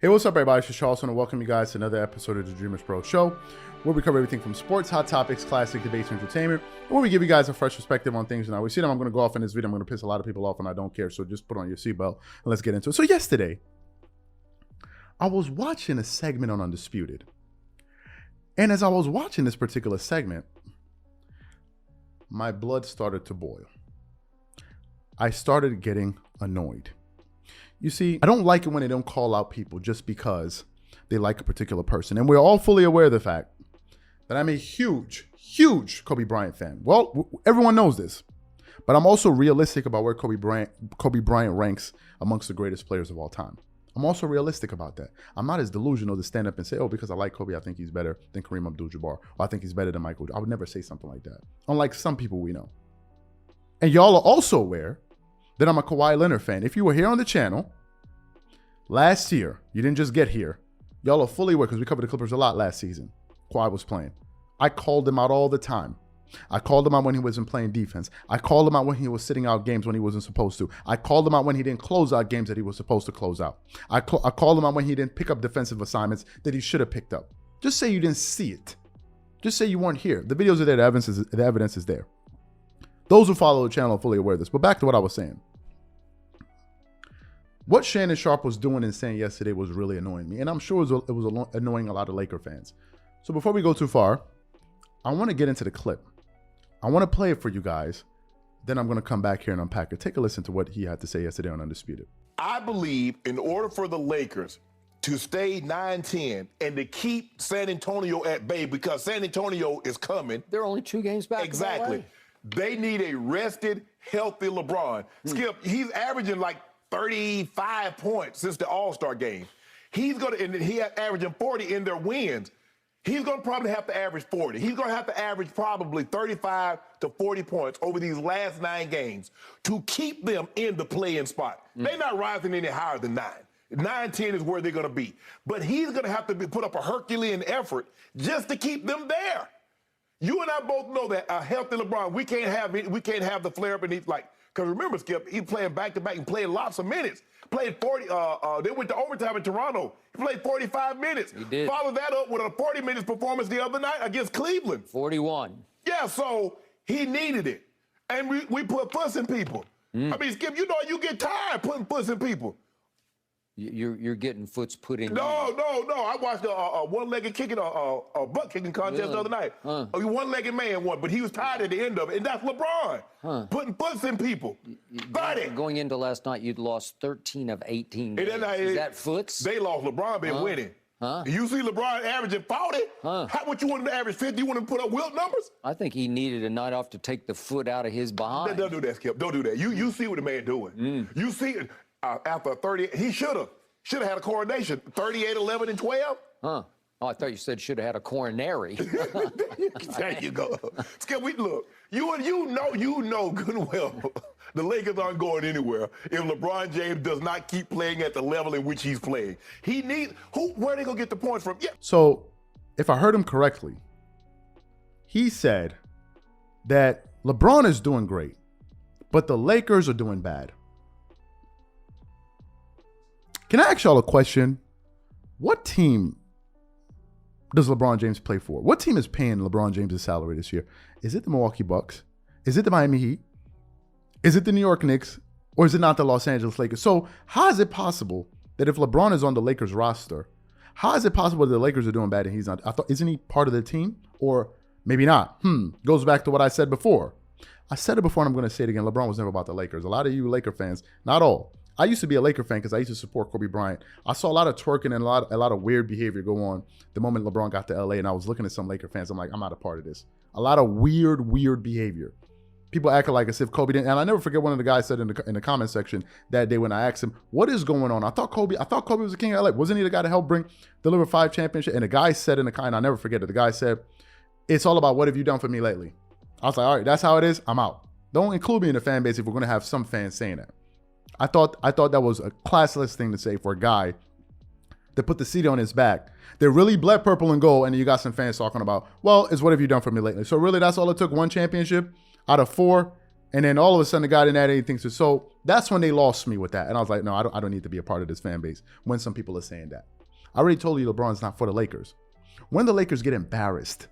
Hey, what's up, everybody? It's Charles, and welcome you guys to another episode of the Dreamerspro Show, where we cover everything from sports, hot topics, classic debates, and entertainment, and where we give you guys a fresh perspective on things. And I always see them. I'm going to go off in this video. I'm going to piss a lot of people off, and I don't care. So just put on your seatbelt and let's get into it. So yesterday, I was watching a segment on Undisputed, and as I was watching this particular segment, my blood started to boil. I started getting annoyed. You see, I don't like it when they don't call out people just because they like a particular person. And we're all fully aware of the fact that I'm a huge Kobe Bryant fan. Well, everyone knows this. But I'm also realistic about where Kobe Bryant ranks amongst the greatest players of all time. I'm also realistic about that. I'm not as delusional to stand up and say, oh, because I like Kobe, I think he's better than Kareem Abdul-Jabbar, or I think he's better than Michael. I would never say something like that. Unlike some people we know. And y'all are also aware that I'm a Kawhi Leonard fan. If you were here on the channel last year, you didn't just get here. Y'all are fully aware because we covered the Clippers a lot last season. Kawhi was playing. I called him out all the time. I called him out when he wasn't playing defense. I called him out when he was sitting out games when he wasn't supposed to. I called him out when he didn't close out games that he was supposed to close out. I called him out when he didn't pick up defensive assignments that he should have picked up. Just say you didn't see it. Just say you weren't here. The videos are there. The evidence is there. Those who follow the channel are fully aware of this. But back to what I was saying. What Shannon Sharpe was doing and saying yesterday was really annoying me. And I'm sure it was annoying a lot of Laker fans. So before we go too far, I want to get into the clip. I want to play it for you guys. Then I'm going to come back here and unpack it. Take a listen to what he had to say yesterday on Undisputed. I believe in order for the Lakers to stay 9-10 and to keep San Antonio at bay, because San Antonio is coming. They're only 2 games back. Exactly. They need a rested, healthy LeBron. Skip, he's averaging like 35 points since the All-Star game. He's going to, and he averaging 40 in their wins. He's going to probably have to average 40. He's going to have to average probably 35 to 40 points over these last 9 games to keep them in the play-in spot. They're not rising any higher than 9. 9-10 is where they're going to be. But he's going to have to put up a Herculean effort just to keep them there. You and I both know that a healthy LeBron, we can't have the flare up and he's like, because remember, Skip, he's playing back-to-back and playing lots of minutes. Played 40, they went to overtime in Toronto. He played 45 minutes. He did. Follow that up with a 40 minutes performance the other night against Cleveland. 41. Yeah, so he needed it. And we put puss in people. I mean, Skip, you know you get tired putting puss in people. You're getting foots put in. No. I watched a one-legged kicking, a butt kicking contest the other night. A one-legged man won, but he was tired at the end of it, and that's LeBron putting butts in people. Going into last night, you'd lost 13 of 18 games. Is that foots? They lost. LeBron been winning. You see LeBron averaging 40? How would you want him to average 50? You want him to put up Wilt numbers? I think he needed a night off to take the foot out of his behind. Don't do that, Skip. Don't do that. You see what the man doing. You see it. After 30, he should have had a coronation. 38, 11, and 12. Oh, I thought you said should have had a coronary. There you go. Skip, look. You know good and well the Lakers aren't going anywhere if LeBron James does not keep playing at the level in which he's playing. Where are they gonna get the points from? Yeah. So, if I heard him correctly, he said that LeBron is doing great, but the Lakers are doing bad. Can I ask y'all a question? What team does LeBron James play for? What team is paying LeBron James' salary this year? Is it the Milwaukee Bucks? Is it the Miami Heat? Is it the New York Knicks? Or is it not the Los Angeles Lakers? So how is it possible that if LeBron is on the Lakers roster, how is it possible that the Lakers are doing bad and he's not? Isn't he part of the team? Or maybe not. Goes back to what I said before. I said it before and I'm going to say it again. LeBron was never about the Lakers. A lot of you Laker fans, not all. I used to be a Laker fan because I used to support Kobe Bryant. I saw a lot of twerking and a lot of weird behavior go on the moment LeBron got to LA, and I was looking at some Laker fans. I'm like, I'm not a part of this. A lot of weird behavior. People acting like as if Kobe didn't. And I never forget one of the guys said in the comment section that day when I asked him, what is going on? I thought Kobe was the king of LA. Wasn't he the guy to help deliver 5 championships? And the guy said in the comment, I never forget it. The guy said, it's all about what have you done for me lately? I was like, all right, that's how it is. I'm out. Don't include me in the fan base if we're going to have some fans saying that. I thought that was a classless thing to say for a guy that put the seat on his back. They really bled purple and gold, and you got some fans talking about, well, it's what have you done for me lately? So really, that's all it took, 1 championship out of 4. And then all of a sudden the guy didn't add anything to. So that's when they lost me with that. And I was like, no, I don't need to be a part of this fan base when some people are saying that. I already told you LeBron's not for the Lakers. When the Lakers get embarrassed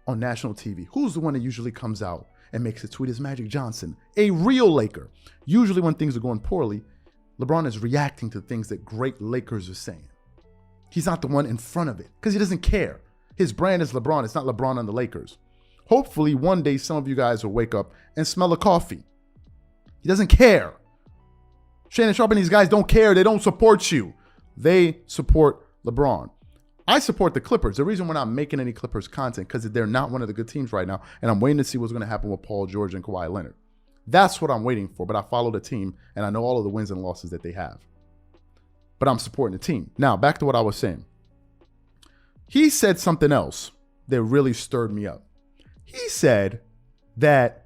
on national TV, who's the one that usually comes out and makes a tweet? Is Magic Johnson, a real Laker. Usually when things are going poorly, LeBron is reacting to things that great Lakers are saying. He's not the one in front of it because he doesn't care. His brand is LeBron. It's not LeBron on the Lakers. Hopefully one day some of you guys will wake up and smell a coffee. He doesn't care. Shannon Sharpe and these guys don't care. They don't support you. They support LeBron. I support the Clippers. The reason we're not making any Clippers content because they're not one of the good teams right now, and I'm waiting to see what's going to happen with Paul George and Kawhi Leonard. That's what I'm waiting for, but I follow the team, and I know all of the wins and losses that they have. But I'm supporting the team. Now, back to what I was saying. He said something else that really stirred me up. He said that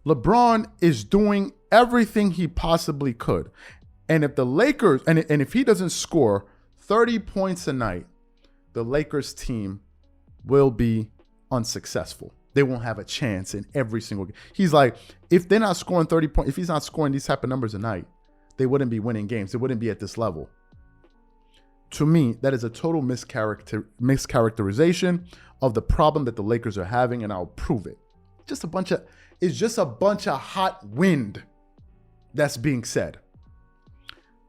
LeBron is doing everything he possibly could. And if the Lakers, and if he doesn't score 30 points a night, the Lakers team will be unsuccessful. They won't have a chance in every single game. He's like, if they're not scoring 30 points, if he's not scoring these type of numbers a night, they wouldn't be winning games. They wouldn't be at this level. To me, that is a total mischaracterization of the problem that the Lakers are having, and I'll prove it. It's just a bunch of hot wind that's being said.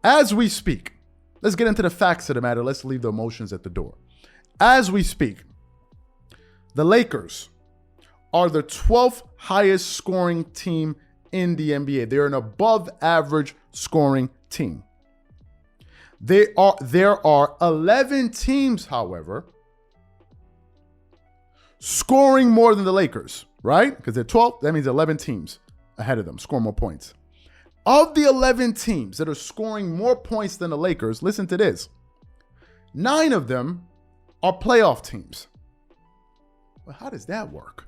As we speak, let's get into the facts of the matter. Let's leave the emotions at the door. As we speak, the Lakers are the 12th highest scoring team in the NBA. They're an above average scoring team. There are 11 teams, however, scoring more than the Lakers, right? Because they're 12th, that means 11 teams ahead of them score more points. Of the 11 teams that are scoring more points than the Lakers, listen to this. 9 of them are playoff teams. Well, how does that work?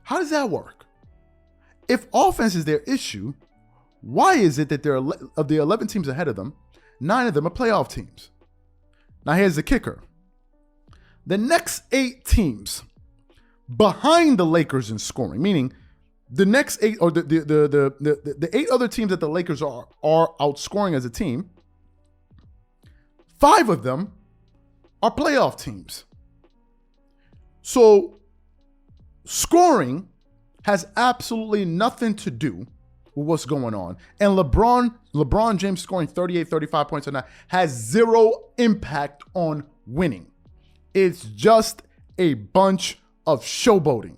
How does that work? If offense is their issue, why is it that of the 11 teams ahead of them, 9 of them are playoff teams? Now here's the kicker. The next 8 teams behind the Lakers in scoring, meaning the next 8 or the 8 other teams that the Lakers are outscoring as a team, 5 of them are playoff teams. So scoring has absolutely nothing to do with what's going on. And LeBron James scoring 38, 35 points a night has zero impact on winning. It's just a bunch of showboating.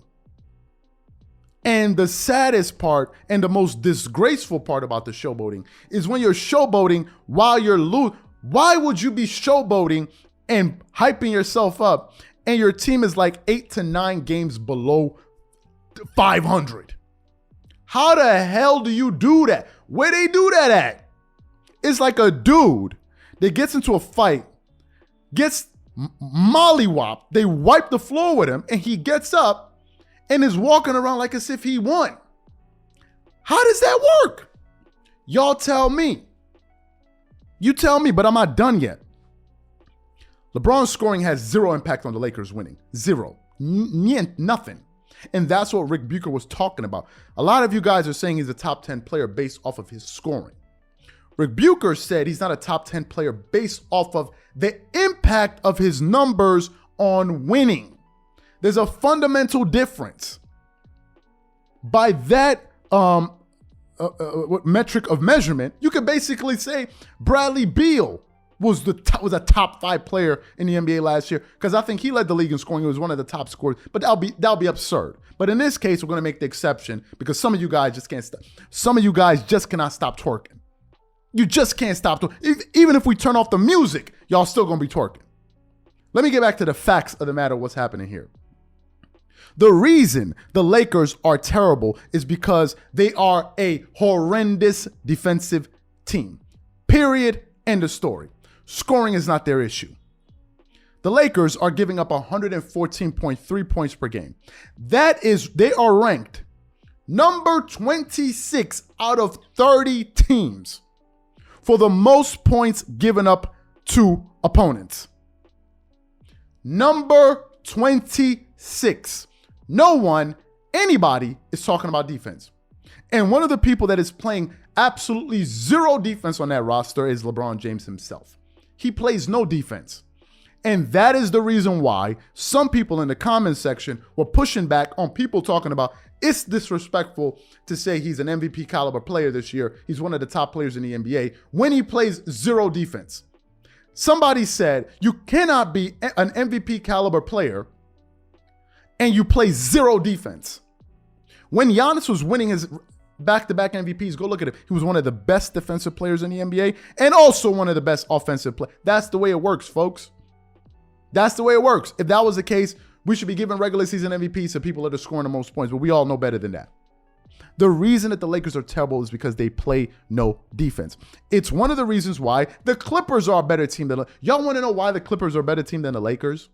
And the saddest part and the most disgraceful part about the showboating is when you're showboating while you're losing. Why would you be showboating and hyping yourself up and your team is like 8 to 9 games below 500? How the hell do you do that? Where they do that at? It's like a dude that gets into a fight, gets mollywopped, they wipe the floor with him, and he gets up and is walking around like as if he won. How does that work? Y'all tell me. You tell me, but I'm not done yet. LeBron's scoring has zero impact on the Lakers winning. Zero. Nothing. And that's what Rick Bucher was talking about. A lot of you guys are saying he's a top 10 player based off of his scoring. Rick Bucher said he's not a top 10 player based off of the impact of his numbers on winning. There's a fundamental difference. By that metric of measurement, you could basically say Bradley Beal was a top 5 player in the NBA last year, because I think he led the league in scoring. He was one of the top scorers, but that'll be absurd. But in this case, we're going to make the exception because some of you guys just can't stop. Some of you guys just cannot stop twerking. You just can't stop twerking. Even if we turn off the music, y'all still going to be twerking. Let me get back to the facts of the matter, what's happening here. The reason the Lakers are terrible is because they are a horrendous defensive team. Period. End of story. Scoring is not their issue. The Lakers are giving up 114.3 points per game. They are ranked number 26 out of 30 teams for the most points given up to opponents. Number 26. Anybody is talking about defense. And one of the people that is playing absolutely zero defense on that roster is LeBron James himself. He plays no defense. And that is the reason why some people in the comments section were pushing back on people talking about it's disrespectful to say he's an MVP caliber player this year. He's one of the top players in the NBA when he plays zero defense. Somebody said you cannot be an MVP caliber player and you play zero defense. When Giannis was winning his back-to-back MVPs, go look at it. He was one of the best defensive players in the NBA and also one of the best offensive players. That's the way it works, folks. That's the way it works. If that was the case, we should be giving regular season MVPs to people that are scoring the most points, but we all know better than that. The reason that the Lakers are terrible is because they play no defense. It's one of the reasons why the Clippers are a better team than y'all want to know why the Clippers are a better team than the Lakers?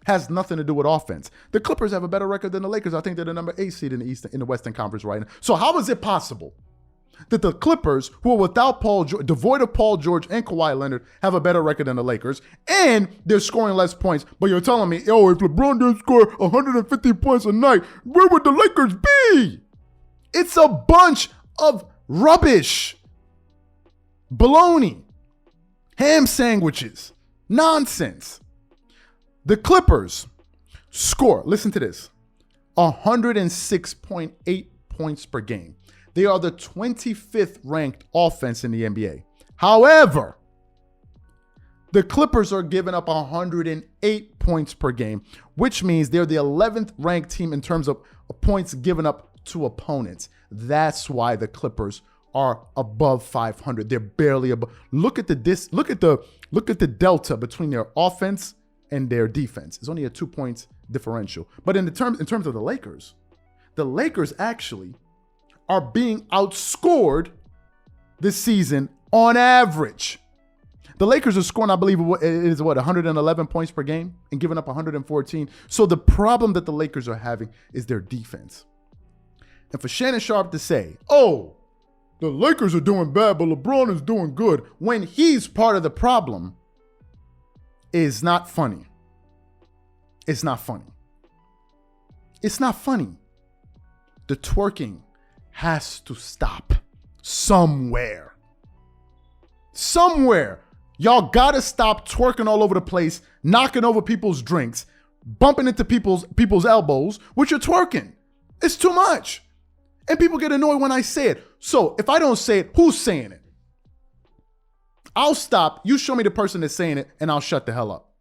Has nothing to do with offense. The Clippers have a better record than the Lakers. I think they're the number 8 seed in the Western Conference right now. So how is it possible that the Clippers, who are without devoid of Paul George and Kawhi Leonard, have a better record than the Lakers, and they're scoring less points? But you're telling me, yo, if LeBron didn't score 150 points a night, where would the Lakers be? It's a bunch of rubbish, baloney, ham sandwiches, nonsense. The Clippers score, listen to this, 106.8 points per game. They are the 25th ranked offense in the NBA. However, the Clippers are giving up 108 points per game, which means they're the 11th ranked team in terms of points given up to opponents. That's why the Clippers are above 500. They're barely above. Look at the delta between their offense and their defense. It's only a 2 points differential. But in terms of the Lakers actually are being outscored this season on average. The Lakers are scoring, I believe, 111 points per game and giving up 114. So the problem that the Lakers are having is their defense. And for Shannon Sharpe to say, oh, the Lakers are doing bad, but LeBron is doing good, when he's part of the problem, is not funny. It's not funny. It's not funny. The twerking has to stop somewhere. Somewhere. Y'all gotta stop twerking all over the place, knocking over people's drinks, bumping into people's elbows with your twerking. It's too much. And people get annoyed when I say it. So if I don't say it, who's saying it? I'll stop. You show me the person that's saying it, and I'll shut the hell up.